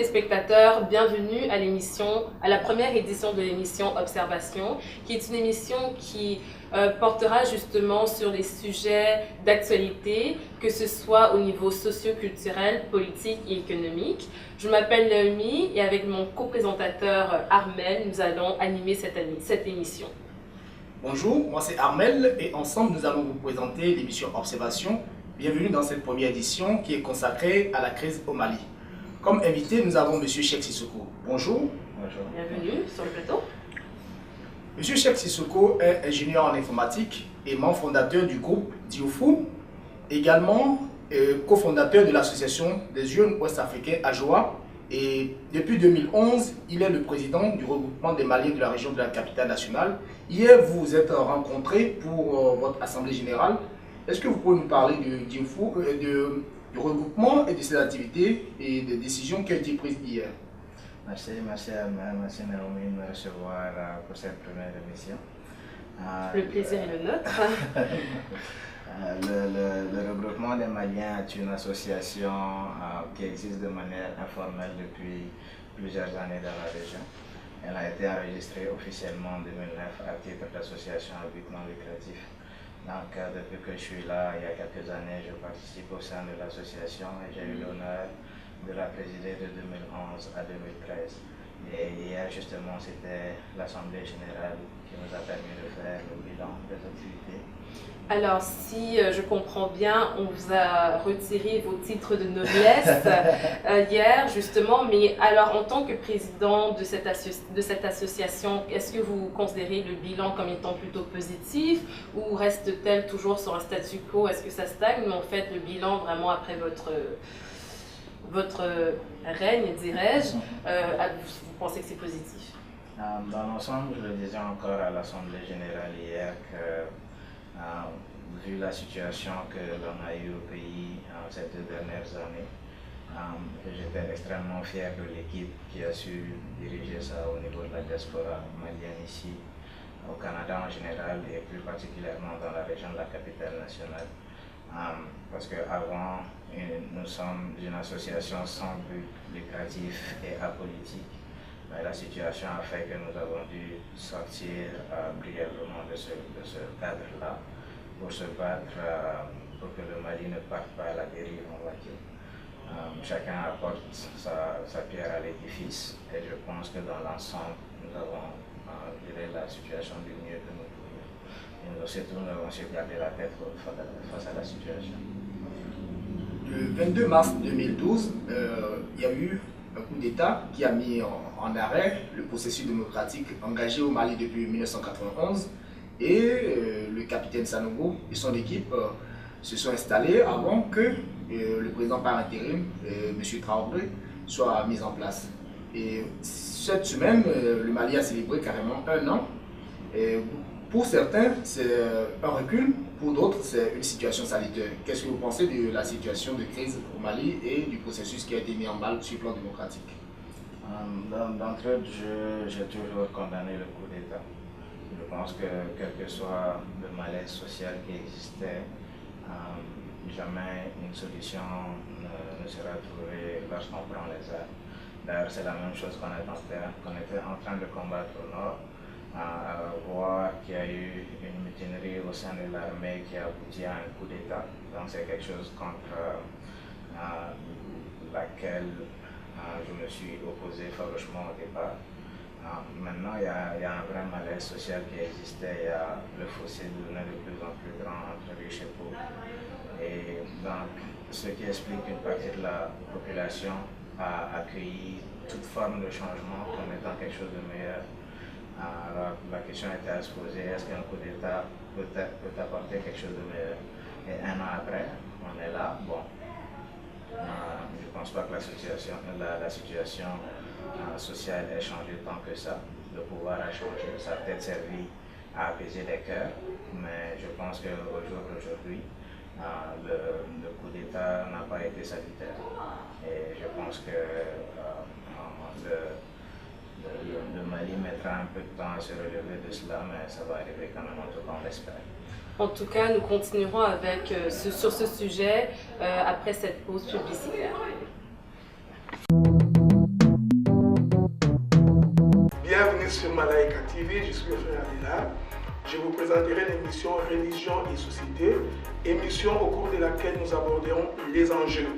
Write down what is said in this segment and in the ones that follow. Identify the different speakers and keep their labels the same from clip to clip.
Speaker 1: téléspectateurs, bienvenue à la première édition de l'émission Observation, qui est une émission qui portera justement sur les sujets d'actualité, que ce soit au niveau socio-culturel, politique et économique. Je m'appelle Naomi et avec mon co-présentateur Armel, nous allons animer cette émission.
Speaker 2: Bonjour, moi c'est Armel et ensemble nous allons vous présenter l'émission Observation. Bienvenue dans cette première édition qui est consacrée à la crise au Mali. Comme invité, nous avons M. Cheikh Sissoko. Bonjour.
Speaker 3: Bonjour.
Speaker 1: Bienvenue sur le plateau.
Speaker 2: M. Cheikh Sissoko est ingénieur en informatique et membre fondateur du groupe Dioufou, également cofondateur de l'association des jeunes ouest-africains AJOA. Et depuis 2011, il est le président du regroupement des Maliens de la région de la capitale nationale. Hier, vous vous êtes rencontrés pour votre assemblée générale. Est-ce que vous pouvez nous parler du Dioufou, du regroupement et de ses activités et des décisions qui ont été prises hier?
Speaker 3: Merci Naomi de me recevoir pour cette première émission.
Speaker 1: Le plaisir est le nôtre.
Speaker 3: Le regroupement des Maliens est une association qui existe de manière informelle depuis plusieurs années dans la région. Elle a été enregistrée officiellement en 2009 à titre d'association à but non lucratif. Donc, depuis que je suis là, il y a quelques années, je participe au sein de l'association et j'ai eu l'honneur de la présider de 2011 à 2013. Et hier, justement, c'était l'Assemblée générale qui nous a permis de faire le bilan des activités.
Speaker 1: Alors, si je comprends bien, on vous a retiré vos titres de noblesse hier, justement. Mais alors, en tant que président de cette association, est-ce que vous considérez le bilan comme étant plutôt positif ou reste-t-elle toujours sur un statu quo? Est-ce que ça stagne? Mais en fait, le bilan, vraiment, après votre règne, dirais-je, vous pensez que c'est positif?
Speaker 3: Dans l'ensemble, je le disais encore à l'Assemblée générale hier que vu la situation que l'on a eue au pays ces 2 dernières années, j'étais extrêmement fier de l'équipe qui a su diriger ça au niveau de la diaspora malienne ici, au Canada en général et plus particulièrement dans la région de la capitale nationale. Parce qu'avant, nous sommes une association sans but lucratif et apolitique. Mais la situation a fait que nous avons dû sortir brièvement de ce cadre-là pour se battre pour que le Mali ne parte pas à la dérive, on va dire. Chacun apporte sa pierre à l'édifice et je pense que dans l'ensemble, nous avons géré la situation du mieux que nous pouvions. Et nous surtout, nous avons su garder la tête face à la situation.
Speaker 2: Le 22 mars 2012, il y a eu un coup d'État qui a mis en arrêt le processus démocratique engagé au Mali depuis 1991 et le capitaine Sanogo et son équipe se sont installés avant que le président par intérim, M. Traoré, soit mis en place. Et cette semaine, le Mali a célébré carrément 1 an. Et pour certains, c'est un recul, pour d'autres, c'est une situation sanitaire. Qu'est-ce que vous pensez de la situation de crise au Mali et du processus qui a été mis en balle sur le plan démocratique?
Speaker 3: D'entre autres, j'ai toujours condamné le coup d'État. Je pense que quel que soit le malaise social qui existait, jamais une solution ne sera trouvée lorsqu'on prend les armes. D'ailleurs, c'est la même chose qu'on était en train de combattre au nord. À voir qu'il y a eu une mutinerie au sein de l'armée qui a abouti à un coup d'État. Donc c'est quelque chose contre laquelle je me suis opposé farouchement au départ. Maintenant, il y a un vrai malaise social qui existait. Il y a le fossé devenait de plus en plus grand entre riches et pauvres. Et donc, ce qui explique qu'une partie de la population a accueilli toute forme de changement comme étant quelque chose de meilleur. Alors la question était à se poser, est-ce qu'un coup d'État peut apporter quelque chose de meilleur? Et 1 an après, on est là, bon, je ne pense pas que la situation sociale ait changé tant que ça. Le pouvoir a changé, ça a peut-être servi à apaiser les cœurs, mais je pense qu'au jour d'aujourd'hui, le coup d'État n'a pas été salutaire. Et je pense que le Mali mettra un peu de temps à se relever de cela, mais ça va arriver quand même, en tout cas on l'espère.
Speaker 1: En tout cas, nous continuerons sur ce sujet après cette pause publicitaire.
Speaker 4: Bienvenue sur Malaika TV, je suis le frère Adela. Je vous présenterai l'émission Religion et Société, émission au cours de laquelle nous aborderons les enjeux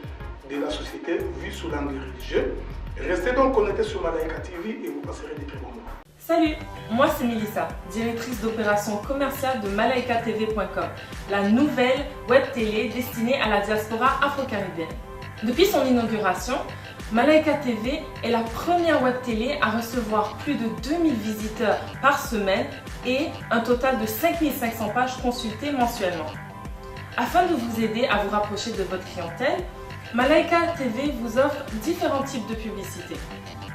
Speaker 4: de la société vus sous l'angle religieux. Restez donc connectés sur Malaika TV et vous passerez des très bons moments.
Speaker 5: Salut, moi c'est Mélissa, directrice d'opération commerciale de malaikatv.com, la nouvelle web télé destinée à la diaspora afro-caribéenne. Depuis son inauguration, Malaika TV est la première web télé à recevoir plus de 2000 visiteurs par semaine et un total de 5500 pages consultées mensuellement. Afin de vous aider à vous rapprocher de votre clientèle, Malaika TV vous offre différents types de publicités.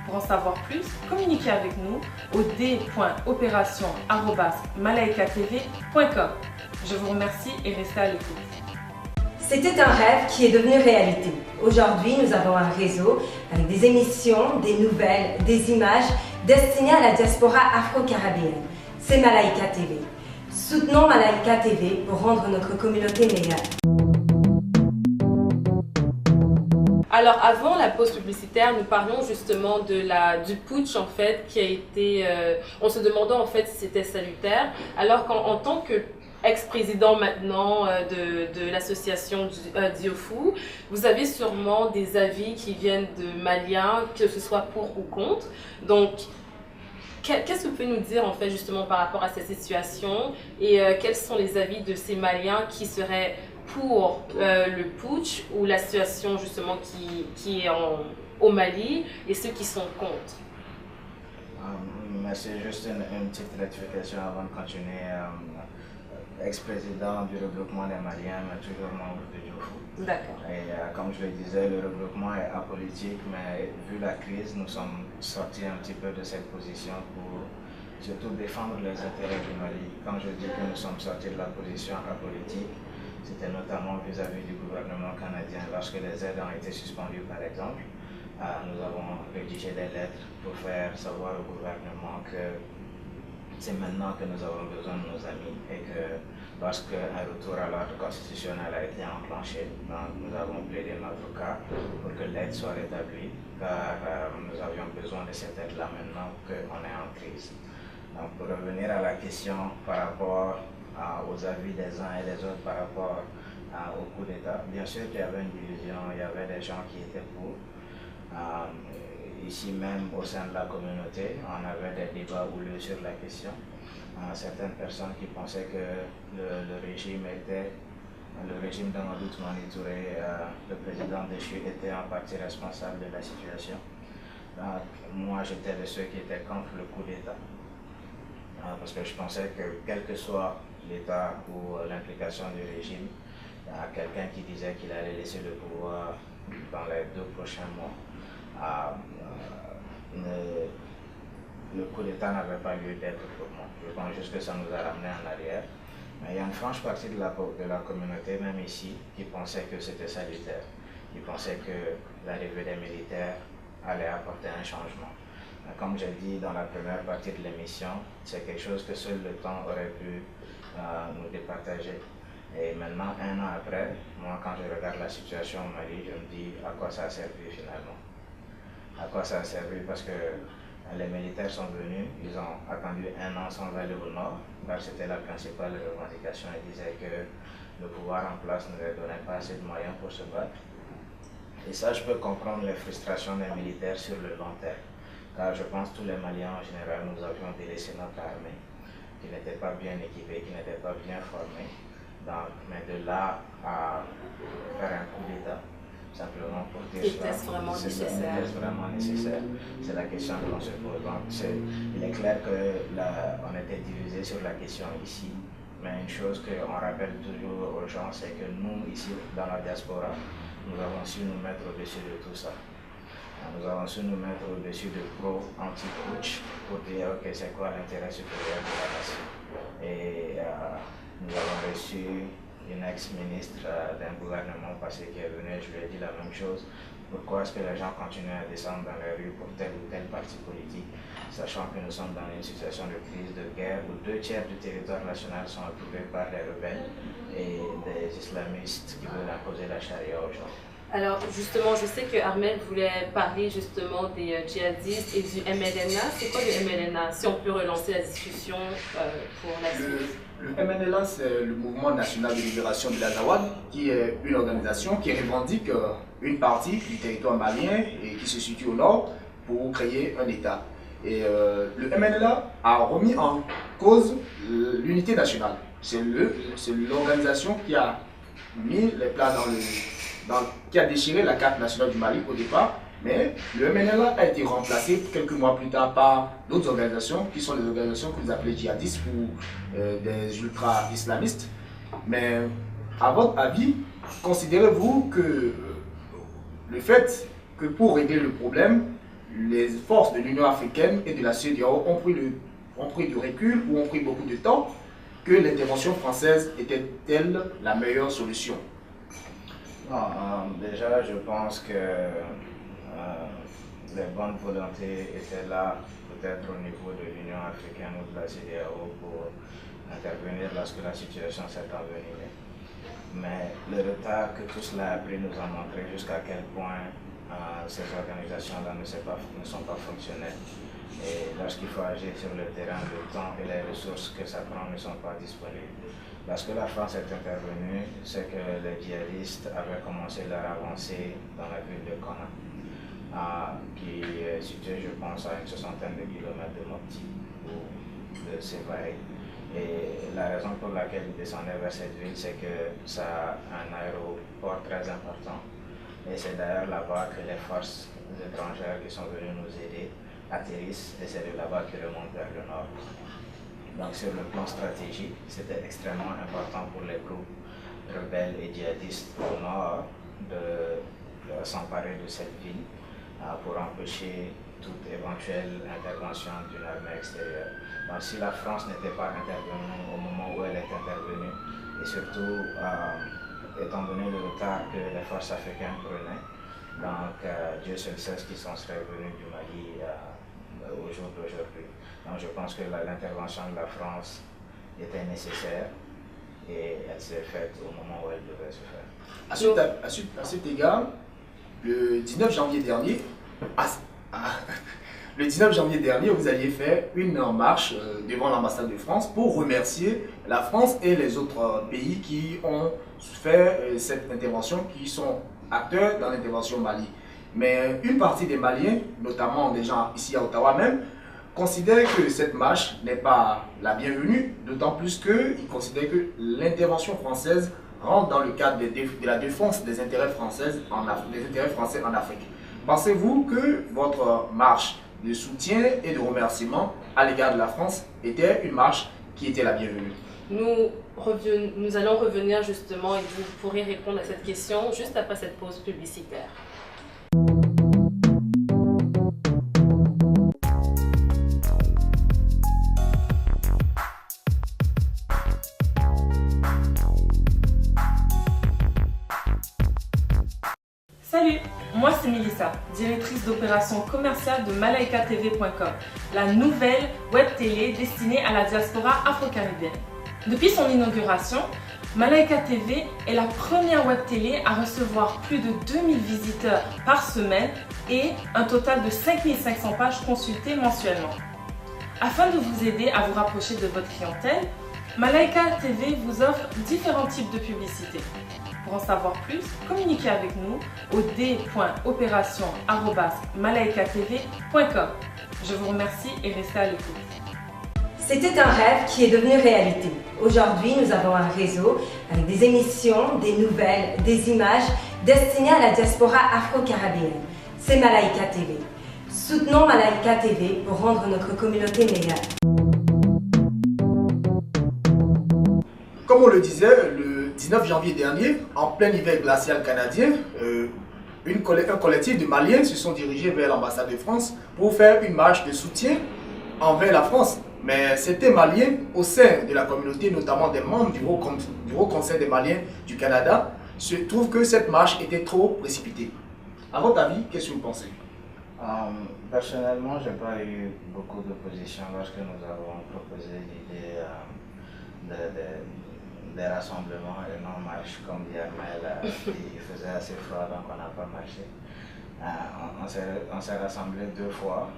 Speaker 5: Pour en savoir plus, communiquez avec nous au d.opération@malaikatv.com. Je vous remercie et restez à l'écoute.
Speaker 6: C'était un rêve qui est devenu réalité. Aujourd'hui, nous avons un réseau avec des émissions, des nouvelles, des images destinées à la diaspora afro-caribéenne. C'est Malaika TV. Soutenons Malaika TV pour rendre notre communauté meilleure.
Speaker 1: Alors avant la pause publicitaire, nous parlions justement du putsch en fait qui a été, on se demandait en fait si c'était salutaire, alors qu'en tant que ex-président maintenant de l'association Diofu, vous avez sûrement des avis qui viennent de Maliens, que ce soit pour ou contre. Donc, qu'est-ce que vous pouvez nous dire en fait justement par rapport à cette situation et quels sont les avis de ces Maliens qui seraient pour le putsch ou la situation justement qui est au Mali et ceux qui sont contre?
Speaker 3: C'est juste une petite rectification avant de continuer. Ex-président du regroupement des Maliens, mais toujours membre de Diofu.
Speaker 1: D'accord.
Speaker 3: Et comme je le disais, le regroupement est apolitique, mais vu la crise, nous sommes sortis un petit peu de cette position pour surtout défendre les intérêts du Mali. Quand je dis que nous sommes sortis de la position apolitique, c'était notamment vis-à-vis du gouvernement canadien. Lorsque les aides ont été suspendues, par exemple, nous avons rédigé des lettres pour faire savoir au gouvernement que c'est maintenant que nous avons besoin de nos amis et que lorsque un retour à l'ordre constitutionnel a été enclenché, nous avons plaidé notre cas pour que l'aide soit rétablie car nous avions besoin de cette aide-là maintenant qu'on est en crise. Donc pour revenir à la question par rapport aux avis des uns et des autres par rapport au coup d'État, bien sûr qu'il y avait une division, il y avait des gens qui étaient pour. Ici même au sein de la communauté, on avait des débats houleux sur la question. Certaines personnes qui pensaient que le régime de Mamadou Toumani Touré, le président déchu, était en partie responsable de la situation. Moi, j'étais de ceux qui étaient contre le coup d'État. Parce que je pensais que quel que soit l'État ou l'implication du régime, quelqu'un qui disait qu'il allait laisser le pouvoir dans les 2 prochains mois, le coup d'État n'avait pas lieu d'être pour moi. Je pense juste que ça nous a ramené en arrière. Mais il y a une franche partie de la communauté, même ici, qui pensait que c'était salutaire, qui pensait que l'arrivée des militaires allait apporter un changement. Comme j'ai dit dans la première partie de l'émission, c'est quelque chose que seul le temps aurait pu nous départager. Et maintenant, 1 an après, moi quand je regarde la situation au Mali, je me dis à quoi ça a servi finalement. À quoi ça a servi? Parce que les militaires sont venus, ils ont attendu 1 an sans aller au nord, car c'était la principale revendication. Ils disaient que le pouvoir en place ne leur donnait pas assez de moyens pour se battre. Et ça, je peux comprendre les frustrations des militaires sur le long terme. Car je pense que tous les Maliens en général, nous avions délaissé notre armée, qui n'était pas bien équipée, qui n'était pas bien formée. Donc, mais de là à faire un coup d'État, simplement pour dire
Speaker 1: Était-ce vraiment nécessaire?
Speaker 3: Était-ce vraiment nécessaire? C'est la question que l'on se pose. Donc, il est clair qu'on était divisé sur la question ici, mais une chose qu'on rappelle toujours aux gens, c'est que nous, ici, dans la diaspora, nous avons su nous mettre au-dessus de tout ça. Nous avons su nous mettre au-dessus de pro-anti-putsch pour dire, ok, c'est quoi l'intérêt supérieur de la nation? Et nous avons reçu une ex-ministre d'un gouvernement passé qui est venue, je lui ai dit la même chose. Pourquoi est-ce que les gens continuent à descendre dans les rues pour tel ou tel parti politique, sachant que nous sommes dans une situation de crise, de guerre, où 2/3 du territoire national sont occupés par des rebelles et des islamistes qui veulent imposer la charia aux gens.
Speaker 1: Alors justement, je sais que Armel voulait parler justement des djihadistes et du MLNA. C'est quoi le MLNA? Si on peut relancer la discussion pour la suite.
Speaker 2: Le MNLA, c'est le Mouvement National de Libération de l'Azawad, qui est une organisation qui revendique une partie du territoire malien et qui se situe au nord pour créer un État. Et le MNLA a remis en cause l'unité nationale. C'est l'organisation qui a mis les plats qui a déchiré la carte nationale du Mali au départ, mais le MNLA a été remplacé quelques mois plus tard par d'autres organisations qui sont des organisations que vous appelez djihadistes ou des ultra-islamistes. Mais à votre avis, considérez-vous que le fait que pour régler le problème, les forces de l'Union africaine et de la CEDEAO ont pris du recul ou ont pris beaucoup de temps, que l'intervention française était-elle la meilleure solution?
Speaker 3: Non, déjà, je pense que les bonnes volontés étaient là, peut-être au niveau de l'Union africaine ou de la CEDEAO pour intervenir lorsque la situation s'est envenimée. Mais le retard que tout cela a pris nous a montré jusqu'à quel point ces organisations-là ne sont pas fonctionnelles. Et lorsqu'il faut agir sur le terrain, le temps et les ressources que ça prend ne sont pas disponibles. Lorsque la France est intervenue, c'est que les djihadistes avaient commencé leur avancée dans la ville de Konna, qui est située, je pense, à une soixantaine de kilomètres de Mopti ou de Sévaré. Et la raison pour laquelle ils descendaient vers cette ville, c'est que ça a un aéroport très important. Et c'est d'ailleurs là-bas que les forces étrangères qui sont venues nous aider atterrissent, et c'est de là-bas qu'ils remontent vers le nord. Donc sur le plan stratégique, c'était extrêmement important pour les groupes rebelles et djihadistes au nord de s'emparer de cette ville pour empêcher toute éventuelle intervention d'une armée extérieure. Donc si la France n'était pas intervenue au moment où elle est intervenue, et surtout étant donné le retard que les forces africaines prenaient, donc Dieu seul sait ce qui s'en serait venu du Mali au jour d'aujourd'hui. Donc je pense que l'intervention de la France était nécessaire et elle s'est faite au moment où elle devait se faire.
Speaker 2: À cet égard, le 19 janvier dernier, vous aviez fait une marche devant l'ambassade de France pour remercier la France et les autres pays qui ont fait cette intervention, qui sont acteurs dans l'intervention au Mali. Mais une partie des Maliens, notamment des gens ici à Ottawa même, considèrent que cette marche n'est pas la bienvenue, d'autant plus qu'ils considèrent que l'intervention française rentre dans le cadre de la défense des intérêts français en Afrique. Pensez-vous que votre marche de soutien et de remerciement à l'égard de la France était une marche qui était la bienvenue?
Speaker 1: Nous allons revenir justement et vous pourrez répondre à cette question juste après cette pause publicitaire.
Speaker 5: Salut, moi c'est Mélissa, directrice d'opération commerciale de malaikatv.com, la nouvelle web télé destinée à la diaspora afro-caribéenne. Depuis son inauguration, Malaika TV est la première web télé à recevoir plus de 2000 visiteurs par semaine et un total de 5500 pages consultées mensuellement. Afin de vous aider à vous rapprocher de votre clientèle, Malaika TV vous offre différents types de publicités. Pour en savoir plus, communiquez avec nous au d.opération@malaikatv.com. Je vous remercie et restez à l'écoute.
Speaker 6: C'était un rêve qui est devenu réalité. Aujourd'hui, nous avons un réseau avec des émissions, des nouvelles, des images destinées à la diaspora afro-caribéenne. C'est Malaika TV. Soutenons Malaika TV pour rendre notre communauté meilleure.
Speaker 2: Comme on le disait, le 19 janvier dernier, en plein hiver glacial canadien, un collectif de Maliens se sont dirigés vers l'ambassade de France pour faire une marche de soutien envers la France. Mais c'était Maliens au sein de la communauté, notamment des membres du Haut Conseil des Maliens du Canada, se trouve que cette marche était trop précipitée. À votre avis, qu'est-ce que vous pensez?
Speaker 3: Personnellement, je n'ai pas eu beaucoup d'opposition lorsque nous avons proposé l'idée des rassemblements et non marches, comme dit Armel, il faisait assez froid donc on n'a pas marché. On s'est rassemblés 2 fois.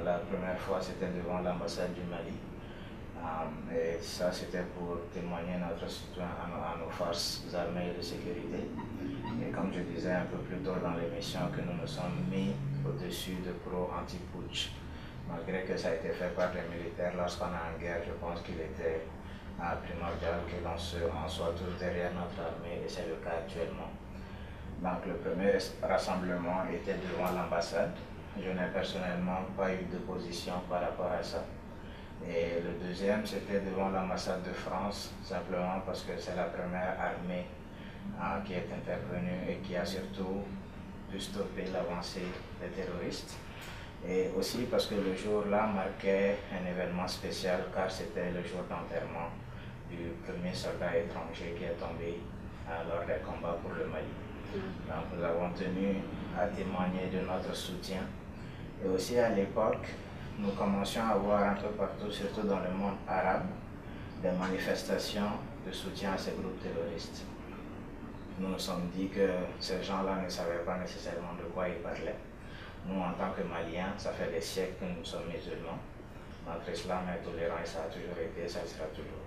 Speaker 3: La première fois c'était devant l'ambassade du Mali. Et ça c'était pour témoigner notre soutien à nos forces armées de sécurité. Et comme je disais un peu plus tôt dans l'émission, que nous nous sommes mis au-dessus de pro-anti-putsch. Malgré que ça a été fait par les militaires lorsqu'on est en guerre, je pense qu'il était primordial que l'on soit tous derrière notre armée, et c'est le cas actuellement. Donc le premier rassemblement était devant l'ambassade. Je n'ai personnellement pas eu de position par rapport à ça. Et le deuxième, c'était devant l'ambassade de France, simplement parce que c'est la première armée qui est intervenue et qui a surtout pu stopper l'avancée des terroristes. Et aussi parce que le jour-là marquait un événement spécial, car c'était le jour d'enterrement du premier soldat étranger qui est tombé lors des combats pour le Mali. Donc nous avons tenu à témoigner de notre soutien. Et aussi à l'époque, nous commencions à voir un peu partout, surtout dans le monde arabe, des manifestations de soutien à ces groupes terroristes. Nous nous sommes dit que ces gens-là ne savaient pas nécessairement de quoi ils parlaient. Nous, en tant que Maliens, ça fait des siècles que nous sommes musulmans. Notre islam est tolérant et ça a toujours été, ça sera toujours.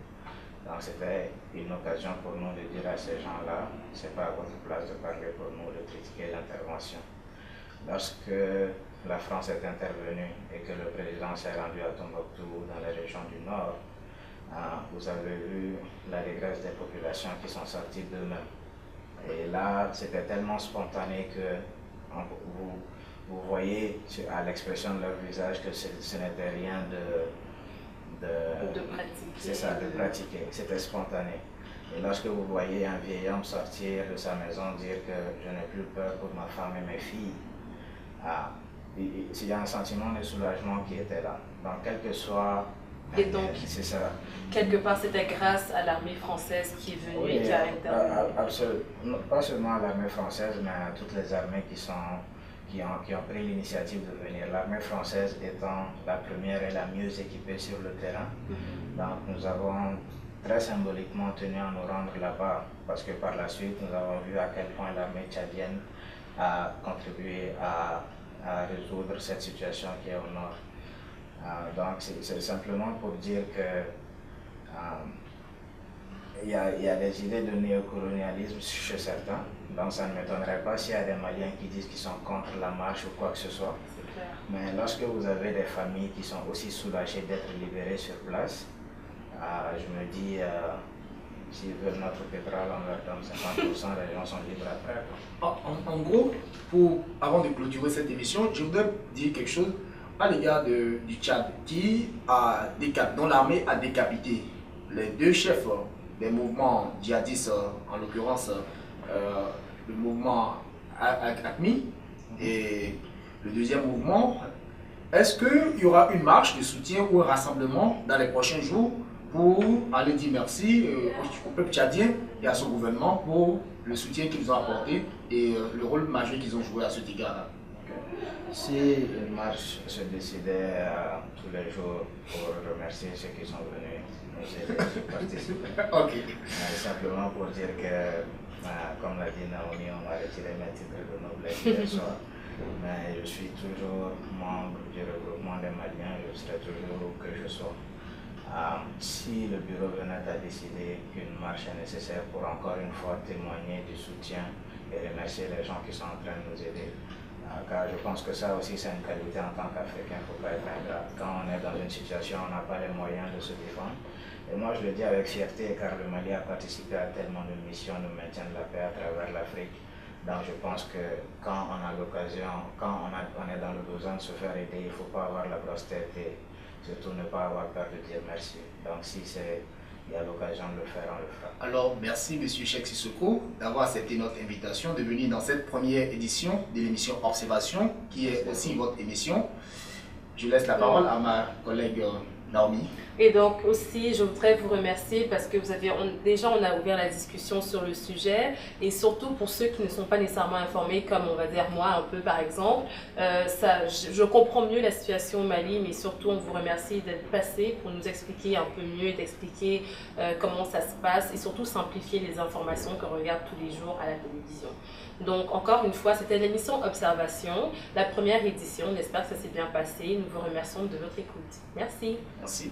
Speaker 3: Donc c'était une occasion pour nous de dire à ces gens-là, c'est pas à votre place de parler pour nous, de critiquer l'intervention. Lorsque la France est intervenue et que le président s'est rendu à Tombouctou, dans les régions du Nord, vous avez vu la dégresse des populations qui sont sorties d'eux-mêmes. Et là, c'était tellement spontané que vous voyez à l'expression de leur visage que ce n'était rien de
Speaker 1: pratiquer.
Speaker 3: C'est ça, de pratiquer. C'était spontané. Et lorsque vous voyez un vieil homme sortir de sa maison dire que je n'ai plus peur pour ma femme et mes filles, il y a un sentiment de soulagement qui était là. Donc, quel que soit...
Speaker 1: Et donc,
Speaker 3: c'est ça.
Speaker 1: Quelque part, c'était grâce à l'armée française qui est venue et qui a intervenu.
Speaker 3: Absolument. Pas seulement à l'armée française, mais à toutes les armées qui ont pris l'initiative de venir. L'armée française étant la première et la mieux équipée sur le terrain. Donc, nous avons très symboliquement tenu à nous rendre là-bas, parce que par la suite, nous avons vu à quel point l'armée tchadienne a contribué à résoudre cette situation qui est au nord. Donc c'est simplement pour dire que il y a des idées de néocolonialisme chez certains. Donc ça ne m'étonnerait pas s'il y a des Maliens qui disent qu'ils sont contre la marche ou quoi que ce soit. Mais lorsque vous avez des familles qui sont aussi soulagées d'être libérées sur place, je me dis, s'ils veulent notre pétrole, on leur donne 50%, les gens sont libres après.
Speaker 2: En gros, avant de clôturer cette émission, je voudrais dire quelque chose à l'égard du Tchad, dont l'armée a décapité les 2 chefs des mouvements djihadistes, en l'occurrence le mouvement AQMI et le deuxième mouvement. Est-ce qu'il y aura une marche de soutien ou un rassemblement dans les prochains jours pour aller dire merci au peuple tchadien et à son gouvernement pour le soutien qu'ils ont apporté et le rôle majeur qu'ils ont joué à cet égard-là?
Speaker 3: Si une marche se décidait tous les jours pour remercier ceux qui sont venus nous aider à participer, simplement pour dire que, comme l'a dit Naomi, on va retirer mes titres de noblesse hier soir, mais je suis toujours membre du regroupement des Maliens, je serai toujours où que je sois. Si le bureau venait à décider qu'une marche est nécessaire pour encore une fois témoigner du soutien et remercier les gens qui sont en train de nous aider, car je pense que ça aussi c'est une qualité en tant qu'Africain, il ne faut pas être ingrat. Quand on est dans une situation, on n'a pas les moyens de se défendre. Et moi je le dis avec fierté, car le Mali a participé à tellement de missions de maintien de la paix à travers l'Afrique. Donc je pense que quand on a l'occasion, quand on est dans le besoin de se faire aider, il ne faut pas avoir la grosse tête et surtout ne pas avoir peur de dire merci. Donc si il y a l'occasion de le faire, on le fera.
Speaker 2: Alors merci M. Cheikh Sissoko d'avoir accepté notre invitation de venir dans cette première édition de l'émission Observation, qui est aussi votre émission. Je laisse la parole à ma collègue Naomi.
Speaker 1: Et donc aussi, je voudrais vous remercier parce que on a ouvert la discussion sur le sujet et surtout pour ceux qui ne sont pas nécessairement informés, comme on va dire moi un peu par exemple, je comprends mieux la situation au Mali, mais surtout on vous remercie d'être passé pour nous expliquer un peu mieux et d'expliquer comment ça se passe et surtout simplifier les informations qu'on regarde tous les jours à la télévision. Donc encore une fois, c'était l'émission Observation, la première édition. On espère que ça s'est bien passé. Nous vous remercions de votre écoute. Merci.
Speaker 2: Merci.